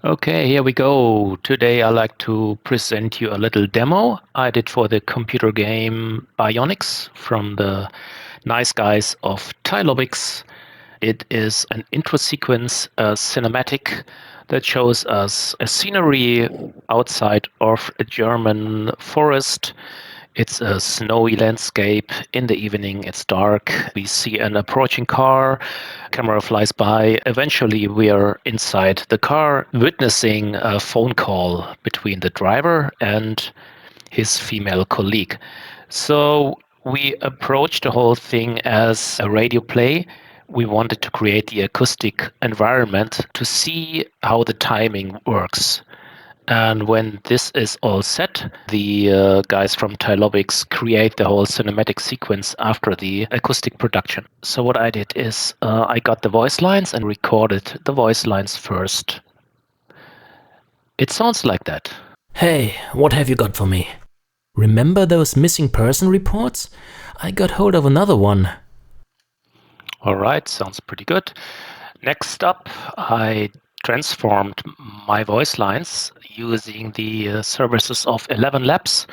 Okay, here we go. Today I like to present you a little demo I did for the computer game BIONICS from the nice guys of TYLOBIX. It is an intro sequence, a cinematic that shows us a scenery outside of a German forest. It's a snowy landscape. In the evening, it's dark. We see an approaching car. Camera flies by. Eventually, we are inside the car, witnessing a phone call between the driver and his female colleague. So we approached the whole thing as a radio play. We wanted to create the acoustic environment to see how the timing works. And when this is all set, the guys from TYLOBIX create the whole cinematic sequence after the acoustic production. So what I did is I got the voice lines and recorded the voice lines first. It sounds like that. Hey, what have you got for me? Remember those missing person reports? I got hold of another one. All right, sounds pretty good. Next up, I transformed my voice lines using the services of 11 Labs.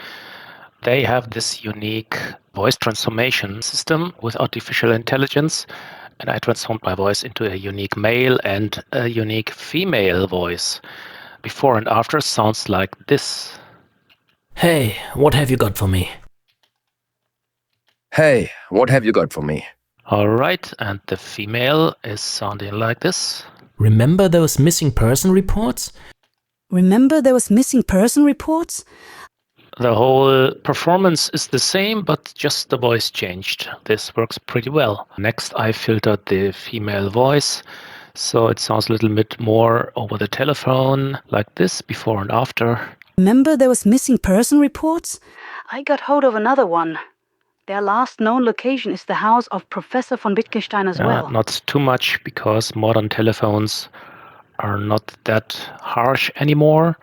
They have this unique voice transformation system with artificial intelligence, and I transformed my voice into a unique male and a unique female voice. Before and after sounds like this. Hey, what have you got for me? Hey, what have you got for me? All right, and the female is sounding like this. Remember those missing person reports? Remember those missing person reports? The whole performance is the same, but just the voice changed. This works pretty well. Next, I filtered the female voice, so it sounds a little bit more over the telephone, like this, before and after. Remember those missing person reports? I got hold of another one. Their last known location is the house of Professor von Wittgenstein as well. Not too much, because modern telephones are not that harsh anymore.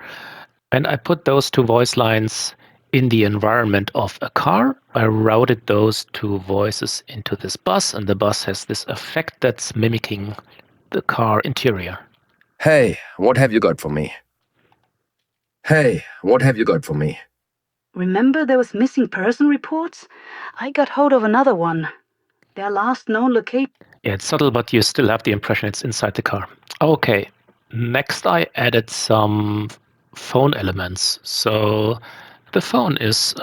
And I put those two voice lines in the environment of a car. I routed those two voices into this bus, and the bus has this effect that's mimicking the car interior. Hey, what have you got for me? Hey, what have you got for me? Remember those missing person reports? I got hold of another one. Their last known location. Yeah, it's subtle, but you still have the impression it's inside the car. Okay, next I added some phone elements. So the phone is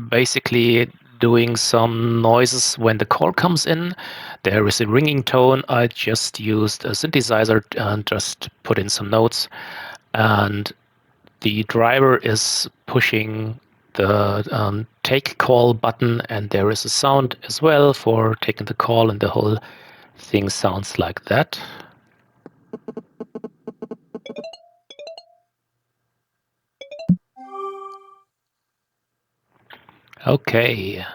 basically doing some noises when the call comes in. There is a ringing tone. I just used a synthesizer and just put in some notes. And the driver is pushing the take call button, and there is a sound as well for taking the call, and the whole thing sounds like that. Okay,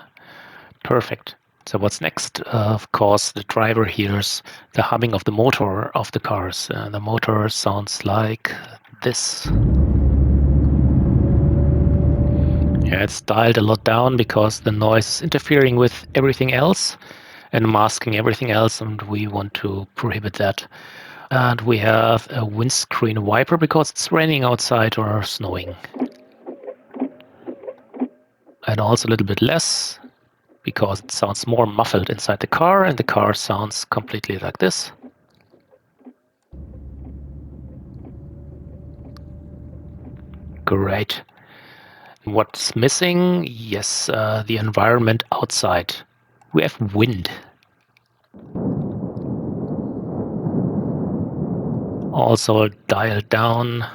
perfect. So what's next? Of course, the driver hears the humming of the motor of the cars. The motor sounds like this. Yeah, it's dialed a lot down because the noise is interfering with everything else and masking everything else, and we want to prohibit that. And we have a windscreen wiper because it's raining outside or snowing. And also a little bit less because it sounds more muffled inside the car, and the car sounds completely like this. Great. What's missing? Yes, the environment outside. We have wind. Also dialed down.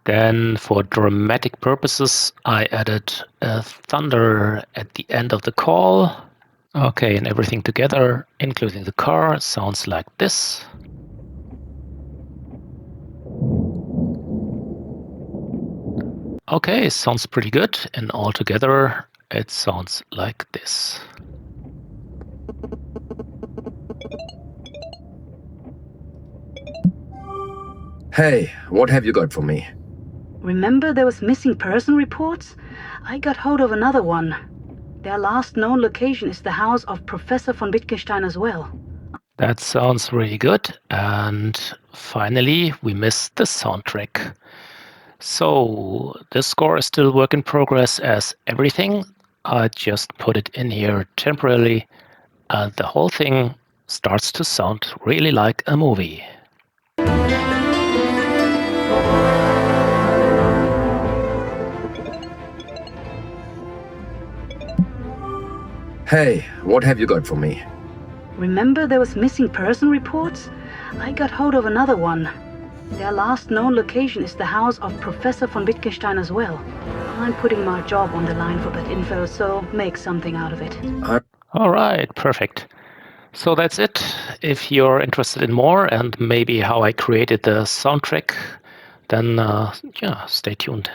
Then for dramatic purposes, I added a thunder at the end of the call. Okay, and everything together, including the car, sounds like this. Okay, sounds pretty good, and all together it sounds like this. Hey, what have you got for me? Remember those missing person reports? I got hold of another one. Their last known location is the house of Professor von Wittgenstein as well. That sounds really good. And finally, we missed the soundtrack. So the score is still work in progress as everything. I just put it in here temporarily, and the whole thing starts to sound really like a movie. Hey, what have you got for me? Remember those missing person reports? I got hold of another one. Their last known location is the house of Professor von Wittgenstein as well. I'm putting my job on the line for that info, so make something out of it. All right, perfect. So that's it. If you're interested in more and maybe how I created the soundtrack, then yeah, stay tuned.